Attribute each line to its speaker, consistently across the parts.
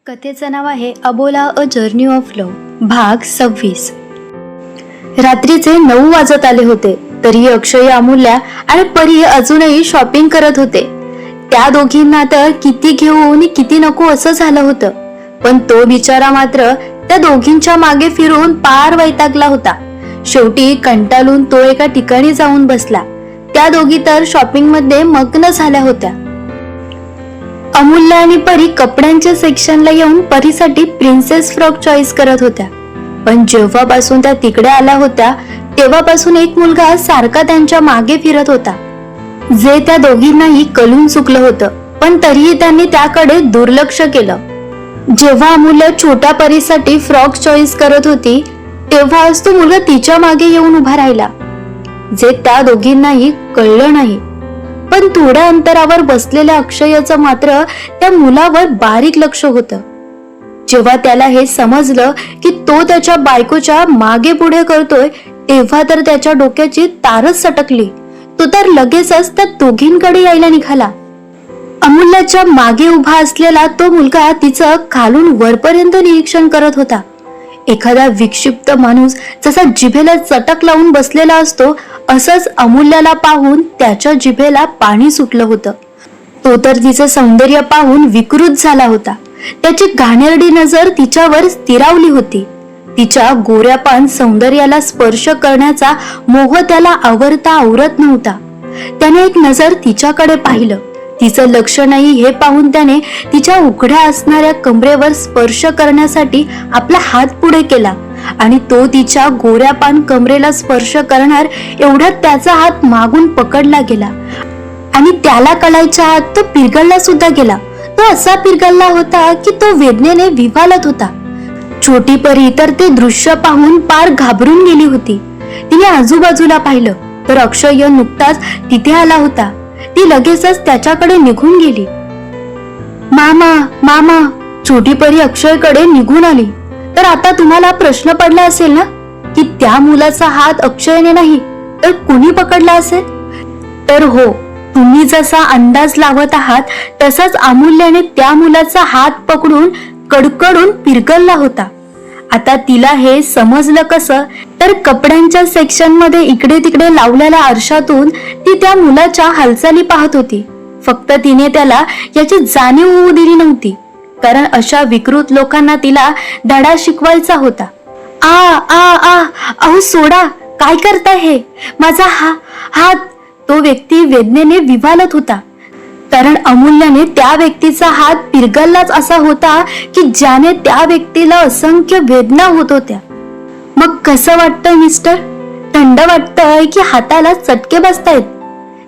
Speaker 1: कथेचं नाव आहे अबोला a journey of love भाग 26। रात्रीचे 9 वाजत आले होते तरी अक्षय, अमूल्या आणि परी अजूनही शॉपिंग करत होते। त्या दोघींना तर किती घेऊ आणि किती नको असं झालं होतं, पण तो बिचारा मात्र त्या दोघींच्या मागे फिरून पार वैतागला होता। शेवटी कंटाळून तो एका ठिकाणी जाऊन बसला। त्या दोघी तर शॉपिंग मध्ये मग्न झाल्या होत्या। अमूल्या आणि परी कपड्यांच्या सेक्शनला येऊन परीसाठी प्रिन्सेस फ्रॉक चॉईस करत होत्या, पण जेव्हापासून त्या तिकडे आल्या होत्या तेव्हापासून एक मुलगा सारखा त्यांच्या मागे फिरत होता, जे त्या दोघींनाही कळून चुकलं होतं, पण तरीही त्यांनी त्याकडे दुर्लक्ष केलं। जेव्हा अमूल्या छोट्या परीसाठी फ्रॉक चॉईस करत होती तेव्हाच तो मुलगा तिच्या मागे येऊन उभा राहिला, जे त्या दोघींनाही कळलं नाही। पण थोड्या अंतरावर बसलेल्या अक्षयचं मात्र त्या मुलावर बारीक लक्ष होतं। जेव्हा त्याला हे समजलं की तो त्याच्या बायकोच्या मागे पुढे करतोय तेव्हा तर त्याच्या डोक्याची तारच सटकली। तो तर लगेचच त्या दोघींकडे यायला निघाला। अमूल्याच्या मागे उभा असलेला तो मुलगा तिचं खालून वरपर्यंत निरीक्षण करत होता। एखादा विक्षिप्त माणूस जसा जिभेला चटक लावून बसलेला असतो असंच अमूल्याला पाहून त्याच्या जिभेला पाणी सुटलं होतं। तो तर तिचं सौंदर्य पाहून विकृत झाला होता। त्याची घाणेरडी नजर तिच्यावर स्थिरावली होती। तिच्या गोऱ्यापान सौंदर्याला स्पर्श करण्याचा मोह त्याला आवरता आवरत नव्हता। त्याने एक नजर तिच्याकडे पाहिलं। तिचं लक्ष नाही हे पाहून त्याने तिच्या उघड्या असणाऱ्या कमरेवर स्पर्श करण्यासाठी आपला हात पुढे केला आणि तो तिच्या गोऱ्यापान कमरेला स्पर्श करणार एवढ्यात त्याचा हात मागून पकडला गेला आणि त्याला कळायच्या आत तो पिरगळला सुद्धा गेला। तो असा पिरगळला होता की तो वेदनेने विव्हाळत होता। छोटी परी तर ते दृश्य पाहून पार घाबरून गेली होती। तिने आजूबाजूला पाहिलं तर अक्षय नुकताच तिथे आला होता। ती लगेचच त्याच्याकडे निघून गेली। मामा मामा, छोटी परी अक्षयकडे निघून आली। तर आता तुम्हाला प्रश्न पडला असेल ना की त्या मुलाचा हात अक्षयने नाही तर कुणी पकडला असेल? तर हो, तुम्ही जसा अंदाज लावत आहात तसाच अमूल्याने त्या मुलाचा हात पकडून कडकडून पिरगळला होता। आता तिला हे समजलं कसं, तर कपड्यांच्या सेक्शन मध्ये इकडे तिकडे लावलेल्या आरशातून ती त्या मुलाच्या हालचाली पाहत होती। फक्त तिने त्याला याची जाणीव होऊ दिली नव्हती, कारण अशा विकृत लोकांना तिला धडा शिकवायचा होता। आ आ आ अहो सोडा, काय करताय हे? माझा हात। तो व्यक्ती वेदनेने विव्हाळत होता, कारण अमूल्याने त्या व्यक्तीचा हात पिरगळलाच असा होता की ज्याने त्या व्यक्तीला असंख्य वेदना होत होत्या। मग कसं वाटतंय मिस्टर? थंड वाटतंय की हाताला चटके बसतायत?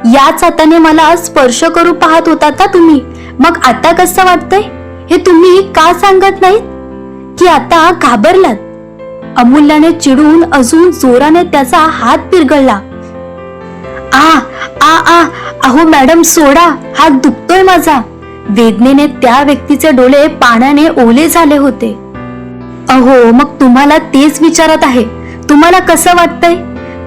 Speaker 1: याच हाताने मला स्पर्श करू पाहत होता का तुम्ही? मग आता कसं वाटतंय हे तुम्ही का सांगत नाहीत की आता घाबरलात? अमूल्याने चिडून अजून जोराने त्याचा हात पिरगळला। आ आ आ अहो मॅडम सोडा, हात दुखतोय माझा। वेदनेने त्या व्यक्तीचे डोळे पाण्याने ओले झाले होते। अहो मग तुम्हाला तेच विचारत आहे, तुम्हाला कसं वाटतंय?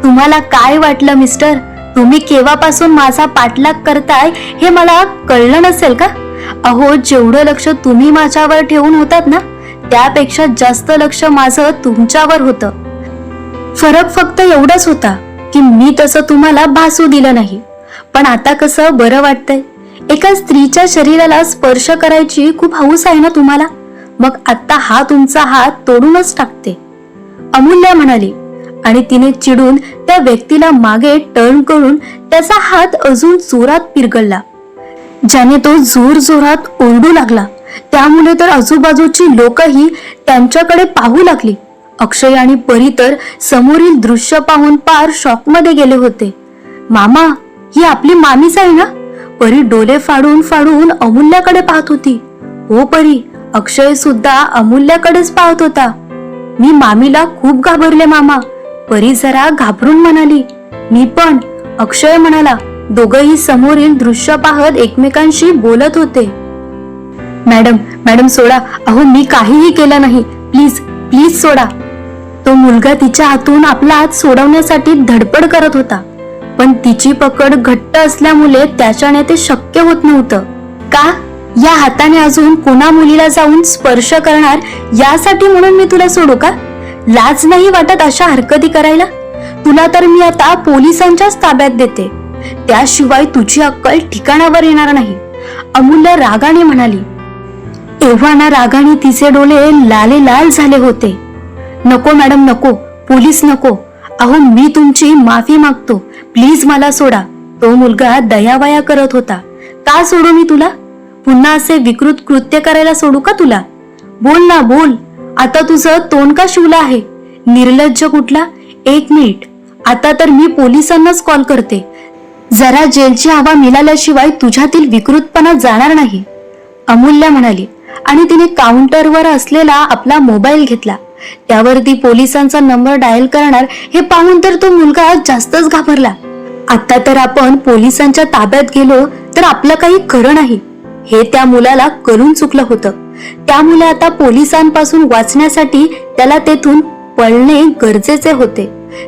Speaker 1: तुम्हाला काय वाटलं मिस्टर? तुम्ही केव्हापासून माझा पाठलाग करताय हे मला कळलं नसेल का? अहो जेवढं लक्ष तुम्ही माझ्यावर ठेवून होतात ना त्यापेक्षा जास्त लक्ष माझं तुमच्यावर होतं। फरक फक्त एवढाच होता की मी तसं तुम्हाला भासू दिलं नाही। पण आता कसं बरं वाटतंय? एका स्त्रीच्या शरीराला स्पर्श करायची खूप हौस आहे ना तुम्हाला? मग आता हा तुमचा हात तोडूनच टाकते, अमूल्या म्हणाली आणि तिने चिडून त्या व्यक्तीला मागे टर्न करून त्याचा हात अजून जोरात पिरगळला, ज्याने तो जोर जोरात ओरडू लागला। त्यामुळे तर आजूबाजूची लोकही त्यांच्याकडे पाहू लागली। अक्षय आणि परी तर समोरील दृश्य पाहून पार शॉक मध्ये गेले होते। मामा, ही आपली मामीच आहे ना? परी डोळे फाडून फाडून अमूल्याकडे पाहत होती। हो परी, अक्षय सुद्धा अमूल्याकडेच पाहत होता। मी मामीला खूप घाबरले मामा, परी जरा घाबरून म्हणाली। मी पण, अक्षय म्हणाला। दोघंही समोरील दृश्य पाहत एकमेकांशी बोलत होते। मॅडम मॅडम सोडा, अहो मी काहीही केलं नाही, प्लीज प्लीज सोडा। तो मुलगा तिच्या हातून आपला हात सोडवण्यासाठी धडपड करत होता, पण तिची पकड घट्ट असल्यामुळे त्याच्याने ते शक्य होत नव्हतं। का या हाताने अजून कोणा मुलीला जाऊन स्पर्श करणार यासाठी म्हणून मी तुला सोडू का? लाज नाही वाटत अशा हरकती करायला? तुला तर मी आता पोलिसांच्याच ताब्यात देते, त्याशिवाय तुझी अक्कल ठिकाणावर येणार नाही, अमूल्य रागाने म्हणाली. तेव्हा ना रागाने तिचे डोळे लाले लाल झाले होते. नको मॅडम, नको, पोलीस नको. अहो मी तुमची माफी मागतो, प्लीज मला सोडा. तो मुलगा दयावया करत होता. का सोडू मी तुला? पुन्हा असे विकृत कृत्य करायला सोडू का तुला? बोल ना, बोल. आता तुझं तोंड का शिवलं आहे? निर्लज्ज कुठला. 1 मिनिट, आता तर मी पोलिसांनाच कॉल करते. जरा जेलची हवा मिळाल्याशिवाय तुझ्यातील विकृतपणा जाणार नाही, अमूल्य म्हणाली. आणि तिने काउंटरवर असलेला आपला मोबाईल घेतला. त्यावरती पोलिसांचा नंबर डायल करणार हे पाहून तर तो मुलगा जास्तच घाबरला. आता तर आपण पोलिसांच्या ताब्यात गेलो तर आपलं काही खरं नाही, हे त्या मुलाला कळून चुकलं होतं. त्यामुळे आता पोलिसांपासून वाचण्यासाठी त्याला तेथून पळणे गरजेचे होते.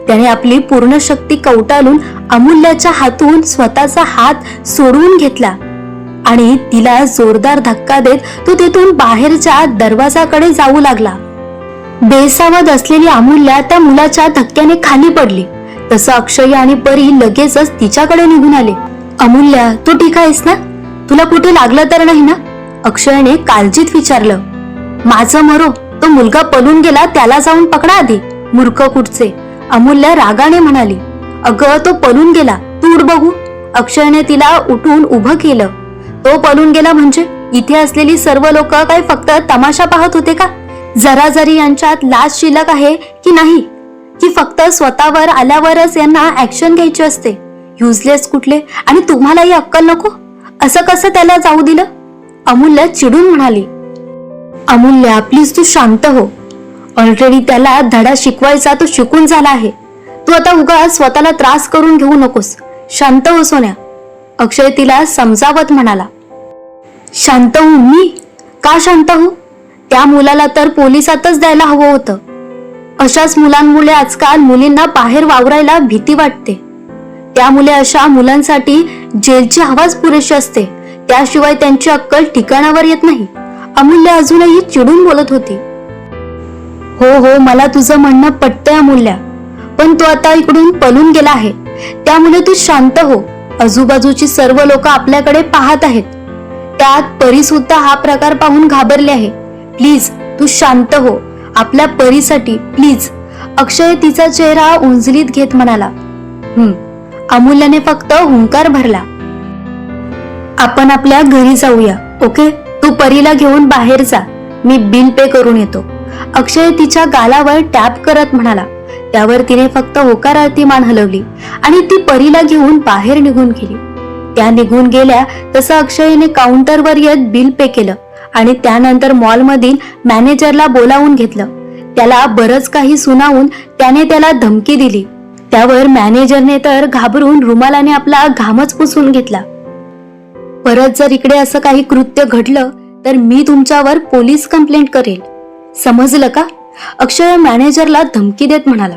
Speaker 1: त्याने आपली पूर्ण शक्ती कवटाळून अमूल्याच्या हातून स्वतःचा हात सोडवून घेतला आणि तिला जोरदार धक्का देत तो तेथून बाहेरच्या दरवाजाकडे जाऊ लागला. बेसावध असलेली अमूल्या त्या मुलाच्या धक्क्याने खाली पडली. तसं अक्षय आणि परी लगेचच तिच्याकडे निघून आले. अमूल्या, तू ठीक आहेस ना? तुला कुठे लागलं तर नाही ना? अक्षयने काळजीत विचारलं. माझं मरो, तो मुलगा पळून गेला, त्याला जाऊन पकडा आधी, मूर्ख कुठचे, अमूल्या रागाने म्हणाली. अगं तो पळून गेला, तू उठ बघू. अक्षयने तिला उठून उभं केलं. तो पळून गेला म्हणजे इथे असलेली सर्व लोक काय फक्त तमाशा पाहत होते का? जरा जरी यांच्यात लाज शिल्लक आहे की नाही, की फक्त स्वतःवर आल्यावरच यांना ऍक्शन घ्यायची असते? युजलेस कुठले. आणि तुम्हालाही अक्कल नको? असं कसं त्याला जाऊ दिलं? अमूल्य चिडून म्हणाली. अमूल्या, प्लीज तू शांत हो. ऑलरेडी त्याला धडा शिकवायचा तो शिकून झाला आहे. तू आता उगाच स्वतःला त्रास करून घेऊ नकोस. शांत हो सोन्या, अक्षय तिला समजावत म्हणाला. शांत हो? मी का शांत हो? त्या मुलाला तर पोलिसातच द्यायला हवं होतं. अशाच मुलांमुळे आजकाल मुलींना बाहेर वावरायला भीती वाटते. त्यामुळे अशा मुलांसाठी जेलची हवाच पुरेशी असते, त्याशिवाय त्यांची अक्कल ठिकाणावर येत नाही. अमूल्य अजूनही चिडून बोलत होती. हो हो, मला तुझं म्हणणं पटतंय अमूल्या, पण तो आता इकडून पळून गेला आहे, त्यामुळे तू शांत हो. आजूबाजूची सर्व लोक आपल्याकडे पाहत आहेत. त्यात परी सुद्धा हा प्रकार पाहून घाबरले आहे. प्लीज तू शांत हो, आपल्या परीसाठी प्लीज. अक्षय तिचा चेहरा उंजलीत घेत म्हणाला. अमूल्याने फक्त हुंकार भरला. आपण आपल्या घरी जाऊया, ओके? तू परीला घेऊन बाहेर जा, मी बिल पे करून येतो, अक्षय तिच्या गालावर टॅप करत म्हणाला. त्यावर तिने फक्त होकारार्थी मान हलवली आणि ती परीला घेऊन बाहेर निघून गेली. त्या निघून गेल्या तसं अक्षयने काउंटरवर येत बिल पे केलं आणि त्यानंतर मॉलमधील मॅनेजरला बोलावून घेतलं. त्याला बरंच काही सुनावून त्याने त्याला धमकी दिली. त्यावर मॅनेजरने तर घाबरून रुमालाने आपला घामच पुसून घेतला. परत जर इकडे असं काही कृत्य घडलं तर मी तुमच्यावर पोलीस कंप्लेंट करेल, समजलं का? अक्षय मॅनेजरला धमकी देत म्हणाला.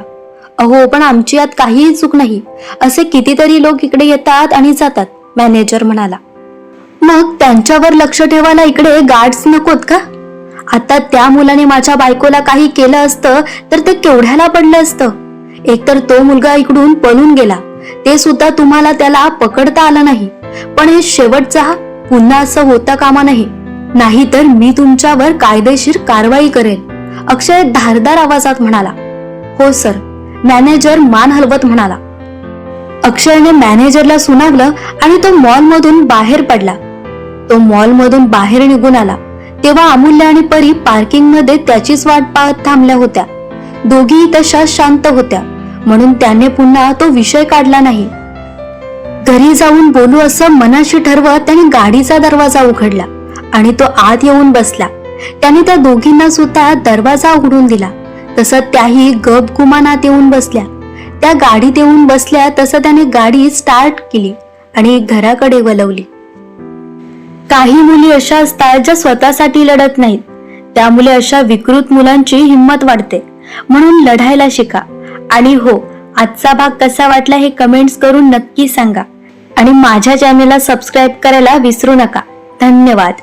Speaker 1: अहो पण आमची यात काहीही चूक नाही, असे कितीतरी लोक इकडे येतात आणि जातात, मॅनेजर म्हणाला. मग त्यांच्यावर लक्ष ठेवायला इकडे गार्ड्स नकोत का? आता त्या मुलाने माझ्या बायकोला काही केलं असतं तर ते केवढ्याला पडलं असतं. एकतर तो मुलगा इकडून पळून गेला, ते सुद्धा तुम्हाला त्याला पकडता आलं नाही. पण हे शेवटचा, पुन्हा असं होता कामा नये, नाहीतर मी तुमच्यावर कायदेशीर कारवाई करेल, अक्षय धारदार आवाजात म्हणाला. हो सर, मॅनेजर मान हलवत म्हणाला. अक्षयने मॅनेजरला सुनावलं आणि तो मॉलमधून बाहेर पडला. तो मॉलमधून बाहेर निघून आला तेव्हा अमूल्य आणि परी पार्किंग मध्ये त्याचीच वाट पाहत थांबल्या होत्या. दोघीही तशा शांत होत्या, म्हणून त्याने पुन्हा तो विषय काढला नाही. घरी जाऊन बोलू असं मनाशी ठरवत त्याने गाडीचा दरवाजा उघडला आणि तो आत येऊन बसला. त्याने त्या दोघींना सुद्धा दरवाजा उघडून दिला. तसं त्याही गपगुमानात येऊन बसल्या. त्या गाडीत येऊन बसल्या तसं त्याने गाडी स्टार्ट केली आणि घराकडे वळवली. काही मुली अशा असतात ज्या स्वतःसाठी लढत नाहीत, त्यामुळे अशा विकृत मुलांची हिंमत वाढते. म्हणून लढायला शिका. आणि हो, आजचा भाग कसा वाटला हे कमेंट्स करून नक्की सांगा आणि माझ्या चॅनलला सबस्क्राईब करायला विसरू नका. धन्यवाद.